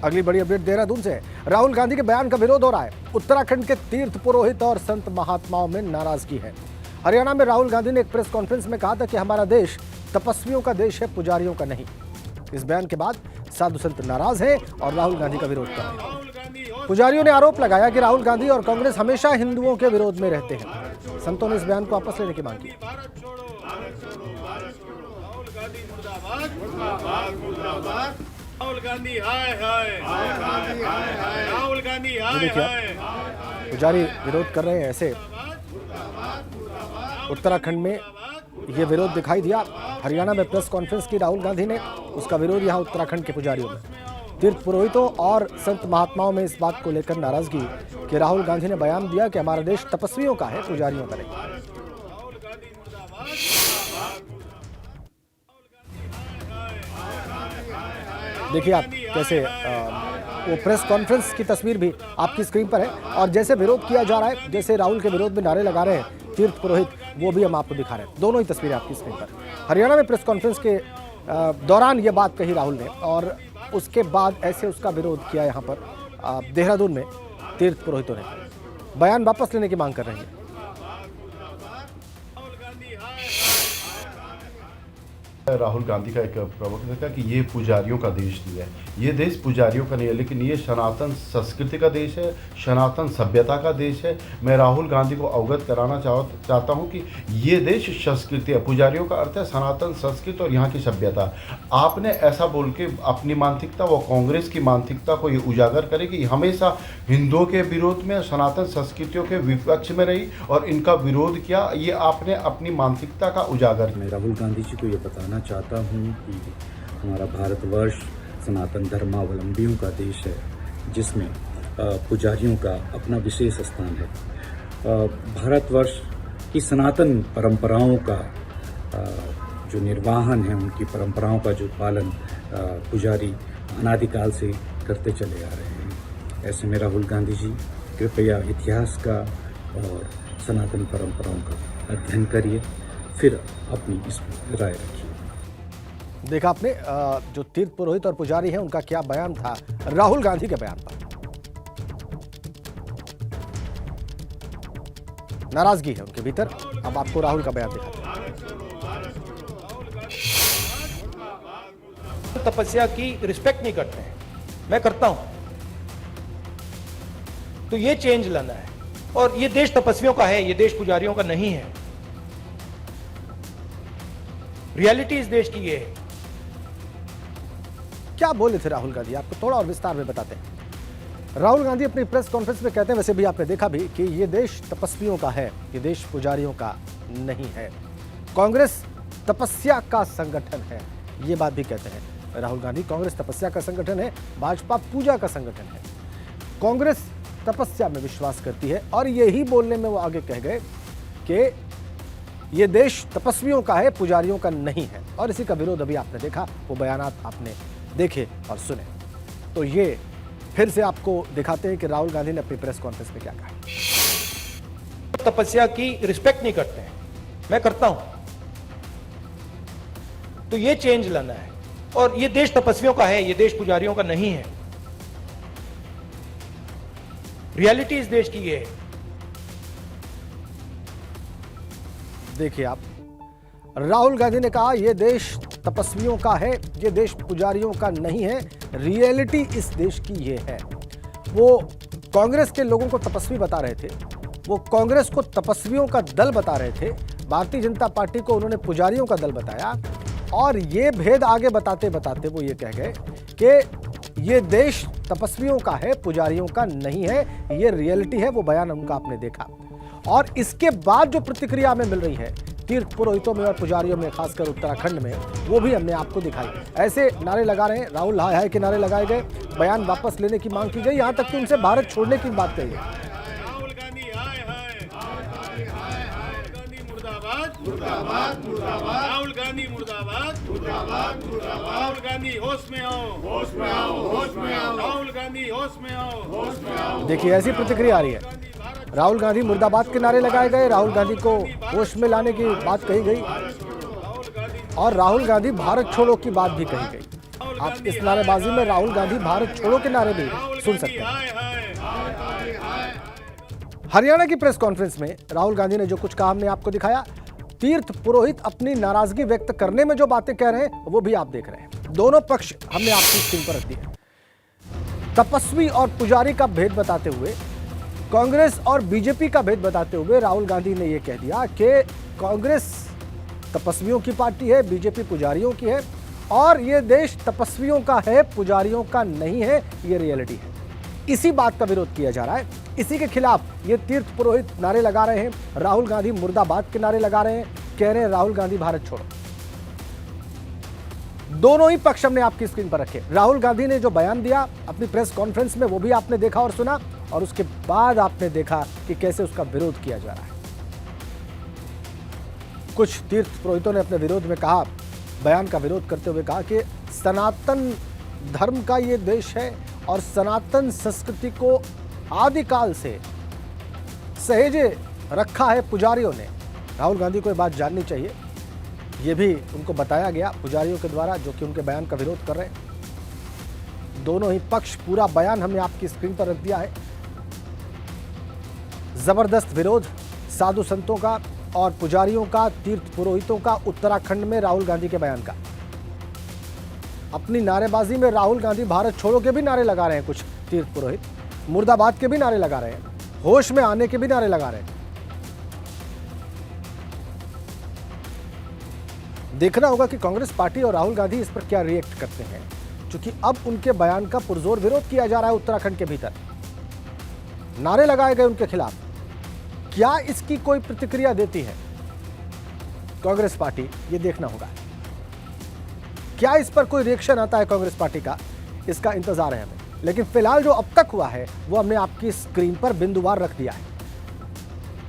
अगली बड़ी अपडेट देहरादून से। राहुल गांधी के बयान का विरोध हो रहा है। उत्तराखंड के तीर्थ पुरोहित और संत महात्माओं में नाराजगी है। हरियाणा में राहुल गांधी ने एक प्रेस कॉन्फ्रेंस में कहा था कि हमारा देश तपस्वियों का देश है, पुजारियों का नहीं। इस बयान के बाद साधु संत नाराज हैं और राहुल गांधी का विरोध कर रहे हैं। पुजारियों ने आरोप लगाया कि राहुल गांधी और कांग्रेस हमेशा हिंदुओं के विरोध में रहते हैं। संतों ने इस बयान को वापस लेने की मांग की। राहुल गांधी हाय हाय, राहुल गांधी हाय हाय। पुजारी विरोध कर रहे हैं। ऐसे उत्तराखंड में ये विरोध दिखाई दिया। हरियाणा में प्रेस कॉन्फ्रेंस की राहुल गांधी ने, उसका विरोध यहाँ उत्तराखंड के पुजारियों में। तीर्थ पुरोहितों और संत महात्माओं में इस बात को लेकर नाराजगी कि राहुल गांधी ने बयान दिया कि हमारा देश तपस्वियों का है, पुजारियों का नहीं। देखिए आप कैसे वो प्रेस कॉन्फ्रेंस की तस्वीर भी आपकी स्क्रीन पर है और जैसे विरोध किया जा रहा है, जैसे राहुल के विरोध में नारे लगा रहे हैं तीर्थ पुरोहित, वो भी हम आपको दिखा रहे हैं। दोनों ही तस्वीरें आपकी स्क्रीन पर। हरियाणा में प्रेस कॉन्फ्रेंस के दौरान ये बात कही राहुल ने और उसके बाद ऐसे उसका विरोध किया यहाँ पर देहरादून में तीर्थ पुरोहितों ने। बयान वापस लेने की मांग कर रहे हैं। राहुल गांधी का एक प्रवक्ता था कि ये पुजारियों का देश नहीं है, ये देश पुजारियों का नहीं है, लेकिन ये सनातन संस्कृति का देश है, सनातन सभ्यता का देश है। मैं राहुल गांधी को अवगत कराना चाहता हूँ कि ये देश संस्कृति है। पुजारियों का अर्थ है सनातन संस्कृति और यहाँ की सभ्यता। आपने ऐसा बोल के अपनी मानसिकता व कांग्रेस की मानसिकता को ये उजागर करे कि हमेशा हिंदुओं के विरोध में, सनातन संस्कृतियों के विपक्ष में रही और इनका विरोध किया। ये आपने अपनी मानसिकता का उजागर। मैं राहुल गांधी जी को ये बताना चाहता हूँ कि हमारा भारतवर्ष सनातन धर्मावलंबियों का देश है, जिसमें पुजारियों का अपना विशेष स्थान है। भारतवर्ष की सनातन परंपराओं का जो निर्वाहन है, उनकी परंपराओं का जो पालन पुजारी अनादिकाल से करते चले आ रहे हैं। ऐसे में राहुल गांधी जी कृपया इतिहास का और सनातन परंपराओं का अध्ययन करिए, फिर अपनी इस राय रखिए। देखा आपने जो तीर्थ पुरोहित और पुजारी हैं उनका क्या बयान था राहुल गांधी के बयान पर। नाराजगी है उनके भीतर। अब आपको राहुल का बयान दिखाते हैं। तपस्या की रिस्पेक्ट नहीं करते हैं, मैं करता हूं। तो ये चेंज लाना है और ये देश तपस्वियों का है, ये देश पुजारियों का नहीं है। रियलिटी इस देश की ये है। क्या बोले थे राहुल गांधी, आपको थोड़ा और विस्तार में बताते हैं। राहुल गांधी अपनी प्रेस कॉन्फ्रेंस में कहते हैं, वैसे भी आपने देखा भी, कि ये देश तपस्वियों का है, ये देश पुजारियों का नहीं है। कांग्रेस तपस्या का संगठन है, ये बात भी कहते हैं राहुल गांधी। कांग्रेस तपस्या का संगठन है, भाजपा पूजा का संगठन है। कांग्रेस तपस्या में विश्वास करती है और यही बोलने में वो आगे कह गए कि ये देश तपस्वियों का है, पुजारियों का नहीं है। और इसी का विरोध अभी आपने देखा, वो बयानात आपने देखे और सुने। तो ये फिर से आपको दिखाते हैं कि राहुल गांधी ने अपनी प्रेस कॉन्फ्रेंस में क्या कहा। तपस्या की रिस्पेक्ट नहीं करते हैं, मैं करता हूं। तो ये चेंज लाना है और ये देश तपस्वियों का है, ये देश पुजारियों का नहीं है। रियलिटी इस देश की ये है। देखिए आप, राहुल गांधी ने कहा यह देश तपस्वियों का है, ये देश पुजारियों का नहीं है। रियलिटी इस देश की ये है। वो कांग्रेस के लोगों को तपस्वी बता रहे थे, वो कांग्रेस को तपस्वियों का दल बता रहे थे, भारतीय जनता पार्टी को उन्होंने पुजारियों का दल बताया। और ये भेद आगे बताते बताते वो ये कह गए कि ये देश तपस्वियों का है, पुजारियों का नहीं है। ये रियलिटी है। वो बयान उनका आपने देखा। और इसके बाद जो प्रतिक्रिया हमें मिल रही है तीर्थ पुरोहितों में और पुजारियों में, खासकर उत्तराखंड में, वो भी हमने आपको दिखाई। ऐसे नारे लगा रहे हैं, राहुल हाय हाय के नारे लगाए गए, बयान वापस लेने की मांग की गई, यहां तक कि उनसे भारत छोड़ने की बात कही गई। राहुल गांधी हाय हाय, मुर्दाबाद मुर्दाबाद मुर्दाबाद, राहुल गांधी मुर्दाबाद मुर्दाबाद मुर्दाबाद, राहुल गांधी होश में आओ, होश में आओ, होश में आओ, राहुल गांधी होश में आओ, होश में आओ। देखिए ऐसी प्रतिक्रिया आ रही है। राहुल गांधी मुर्दाबाद के नारे लगाए गए, राहुल गांधी को होश में लाने की बात कही गई और राहुल गांधी भारत छोड़ो की बात भी कही गई। आप इस नारेबाजी में राहुल गांधी भारत छोड़ो के नारे भी सुन सकते हैं। हाय हाय हरियाणा की प्रेस कॉन्फ्रेंस में राहुल गांधी ने जो कुछ कहा हमने आपको दिखाया। तीर्थ पुरोहित अपनी नाराजगी व्यक्त करने में जो बातें कह रहे हैं वो भी आप देख रहे हैं। दोनों पक्ष हमने आपकी स्क्रीन पर रख दिए। तपस्वी और पुजारी का भेद बताते हुए, कांग्रेस और बीजेपी का भेद बताते हुए राहुल गांधी ने यह कह दिया कि कांग्रेस तपस्वियों की पार्टी है, बीजेपी पुजारियों की है और ये देश तपस्वियों का है, पुजारियों का नहीं है। ये रियलिटी है। इसी बात का विरोध किया जा रहा है। इसी के खिलाफ ये तीर्थ पुरोहित नारे लगा रहे हैं। राहुल गांधी मुर्दाबाद के नारे लगा रहे हैं, कह रहे हैं राहुल गांधी भारत छोड़ो। दोनों ही पक्ष हमने आपकी स्क्रीन पर रखे। राहुल गांधी ने जो बयान दिया अपनी प्रेस कॉन्फ्रेंस में वो भी आपने देखा और सुना, और उसके बाद आपने देखा कि कैसे उसका विरोध किया जा रहा है। कुछ तीर्थ पुरोहितों ने अपने विरोध में कहा, बयान का विरोध करते हुए कहा कि सनातन धर्म का ये देश है और सनातन संस्कृति को आदिकाल से सहेजे रखा है पुजारियों ने। राहुल गांधी को ये बात जाननी चाहिए। ये भी उनको बताया गया पुजारियों के द्वारा, जो कि उनके बयान का विरोध कर रहे हैं। दोनों ही पक्ष, पूरा बयान हमने आपकी स्क्रीन पर रख दिया है। जबरदस्त विरोध साधु संतों का और पुजारियों का, तीर्थ पुरोहितों का उत्तराखंड में राहुल गांधी के बयान का। अपनी नारेबाजी में राहुल गांधी भारत छोड़ो के भी नारे लगा रहे हैं। कुछ तीर्थ पुरोहित मुर्दाबाद के भी नारे लगा रहे हैं, होश में आने के भी नारे लगा रहे हैं। देखना होगा कि कांग्रेस पार्टी और राहुल गांधी इस पर क्या रिएक्ट करते हैं, क्योंकि अब उनके बयान का पुरजोर विरोध किया जा रहा है। उत्तराखंड के भीतर नारे लगाए गए उनके खिलाफ। क्या इसकी कोई प्रतिक्रिया देती है कांग्रेस पार्टी, ये देखना होगा। क्या इस पर कोई रिएक्शन आता है कांग्रेस पार्टी का, इसका इंतजार है हमें। लेकिन फिलहाल जो अब तक हुआ है वो हमने आपकी स्क्रीन पर बिंदुवार रख दिया है।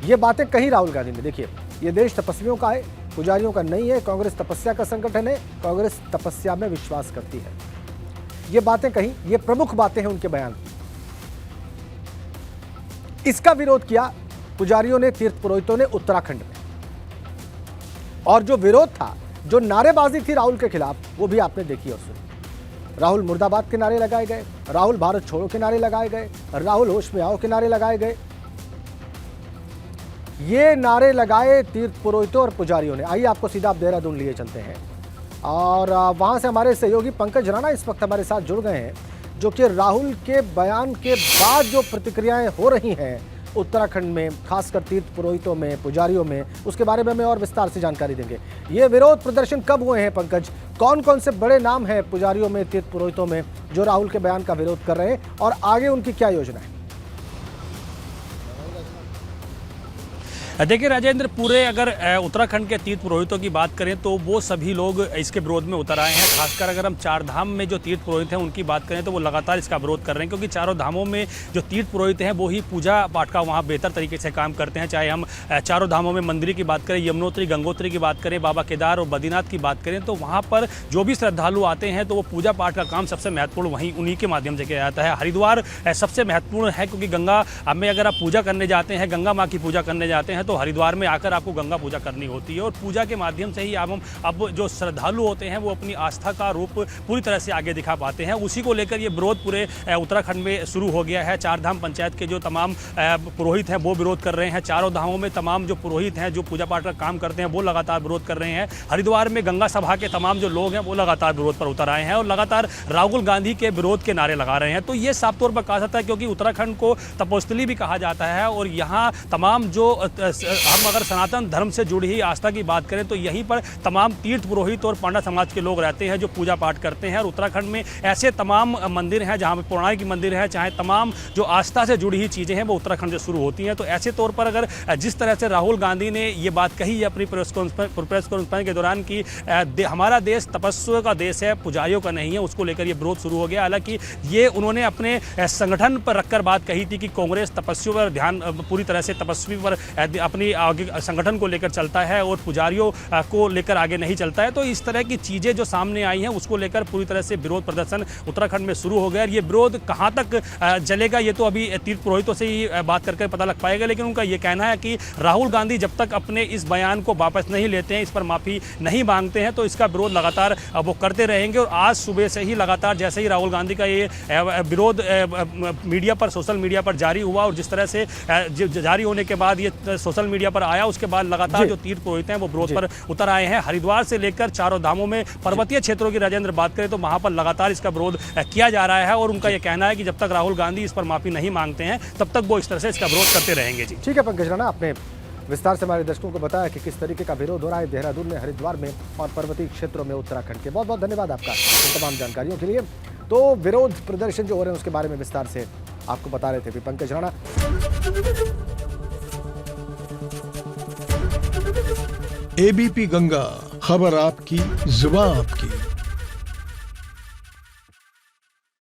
ये बातें कही राहुल गांधी ने। देखिए, ये देश तपस्वियों का है, पुजारियों का नहीं है। कांग्रेस तपस्या का संगठन है, कांग्रेस तपस्या में विश्वास करती है। ये बातें कही, ये प्रमुख बातें हैं उनके बयान की। इसका विरोध किया पुजारियों ने, तीर्थ पुरोहितों ने उत्तराखंड में। और जो विरोध था, जो नारेबाजी थी राहुल के खिलाफ, वो भी आपने देखी और सुनी। राहुल मुर्दाबाद के नारे लगाए गए, राहुल भारत छोड़ो के नारे लगाए गए, राहुल होश में आओ के नारे लगाए गए। ये नारे लगाए तीर्थ पुरोहितों और पुजारियों ने। आइए आपको सीधा आप देहरादून लिए चलते हैं और वहां से हमारे सहयोगी पंकज राणा इस वक्त हमारे साथ जुड़ गए हैं, जो कि राहुल के बयान के बाद जो प्रतिक्रियाएं हो रही हैं उत्तराखंड में, खासकर तीर्थ पुरोहितों में, पुजारियों में, उसके बारे में हमें और विस्तार से जानकारी देंगे। ये विरोध प्रदर्शन कब हुए हैं पंकज? कौन कौन से बड़े नाम हैं पुजारियों में, तीर्थ पुरोहितों में, जो राहुल के बयान का विरोध कर रहे हैं और आगे उनकी क्या योजना है? देखिए राजेंद्र, पूरे अगर उत्तराखंड के तीर्थ पुरोहितों की बात करें तो वो सभी लोग इसके विरोध में उतर आए हैं। खासकर अगर हम चार धाम में जो तीर्थ पुरोहित हैं उनकी बात करें तो वो लगातार इसका विरोध कर रहे हैं, क्योंकि चारों धामों में जो तीर्थ पुरोहित हैं वो ही पूजा पाठ का वहाँ बेहतर तरीके से काम करते हैं। चाहे हम चारों धामों में मंदिर की बात करें, यमुनोत्री, गंगोत्री की बात करें, बाबा केदार और बद्रीनाथ की बात करें, तो वहाँ पर जो भी श्रद्धालु आते हैं तो वो पूजा पाठ का काम सबसे महत्वपूर्ण वहीं उन्हीं के माध्यम से किया जाता है। हरिद्वार सबसे महत्वपूर्ण है, क्योंकि गंगा में अगर आप पूजा करने जाते हैं, गंगा माँ की पूजा करने जाते हैं, तो हरिद्वार में आकर आपको गंगा पूजा करनी होती है। और पूजा के माध्यम से ही अब जो श्रद्धालु होते हैं वो अपनी आस्था का रूप पूरी तरह से आगे दिखा पाते हैं। उसी को लेकर ये विरोध पूरे उत्तराखंड में शुरू हो गया है। चार धाम पंचायत के जो तमाम पुरोहित हैं वो विरोध कर रहे हैं। चारों धामों में तमाम जो पुरोहित हैं, जो पूजा पाठ का काम करते हैं, वो लगातार विरोध कर रहे हैं। हरिद्वार में गंगा सभा के तमाम जो लोग हैं वो लगातार विरोध पर उतर आए हैं और लगातार राहुल गांधी के विरोध के नारे लगा रहे हैं। तो ये साफ तौर पर कहा जाता है, क्योंकि उत्तराखंड को तपोस्थली भी कहा जाता है और यहाँ तमाम जो हम अगर सनातन धर्म से जुड़ी ही आस्था की बात करें तो यहीं पर तमाम तीर्थ पुरोहित और पांडा समाज के लोग रहते हैं जो पूजा पाठ करते हैं। और उत्तराखंड में ऐसे तमाम मंदिर हैं जहाँ पर पौराणिक मंदिर है, चाहे तमाम जो आस्था से जुड़ी ही चीज़ें हैं वो उत्तराखंड से शुरू होती हैं। तो ऐसे तौर पर अगर जिस तरह से राहुल गांधी ने ये बात कही है अपनी प्रेस कॉन्फ्रेंस के दौरान कि हमारा देश तपस्वियों का देश है, पुजारियों का नहीं है, उसको लेकर ये विरोध शुरू हो गया। हालांकि ये उन्होंने अपने संगठन पर रखकर बात कही थी कि कांग्रेस तपस्वियों पर ध्यान, पूरी तरह से तपस्वी पर अपनी आगे संगठन को लेकर चलता है और पुजारियों को लेकर आगे नहीं चलता है। तो इस तरह की चीज़ें जो सामने आई हैं उसको लेकर पूरी तरह से विरोध प्रदर्शन उत्तराखंड में शुरू हो गया। और ये विरोध कहाँ तक चलेगा ये तो अभी तीर्थ पुरोहितों से ही बात करके पता लग पाएगा। लेकिन उनका ये कहना है कि राहुल गांधी जब तक अपने इस बयान को वापस नहीं लेते हैं, इस पर माफ़ी नहीं मांगते हैं, तो इसका विरोध लगातार वो करते रहेंगे। और आज सुबह से ही लगातार जैसे ही राहुल गांधी का ये विरोध मीडिया पर, सोशल मीडिया पर जारी हुआ और जिस तरह से जारी होने के बाद ये सोशल मीडिया पर आया, उसके बाद लगातार जो तीर्थ पुरोहित हैं वो विरोध पर उतर आए हैं। हरिद्वार से लेकर चारों धामों में पर्वतीय क्षेत्रों की राजेंद्र बात करें तो वहां पर लगातार इसका विरोध किया जा रहा है। और उनका यह कहना है कि जब तक राहुल गांधी इस पर माफी नहीं मांगते हैं तब तक वो इस तरह से इसका विरोध करते रहेंगे। जी ठीक है पंकज राणा, आपने विस्तार से हमारे दर्शकों को बताया कि किस तरीके का विरोध हो रहा है देहरादून में, हरिद्वार में और पर्वतीय क्षेत्रों में उत्तराखंड के। बहुत बहुत धन्यवाद आपका इन तमाम जानकारियों के लिए। तो विरोध प्रदर्शन जो हो रहे हैं उसके बारे में विस्तार से आपको बता रहे थे पंकज राणा। एबीपी गंगा, खबर आपकी, जुबान आपकी।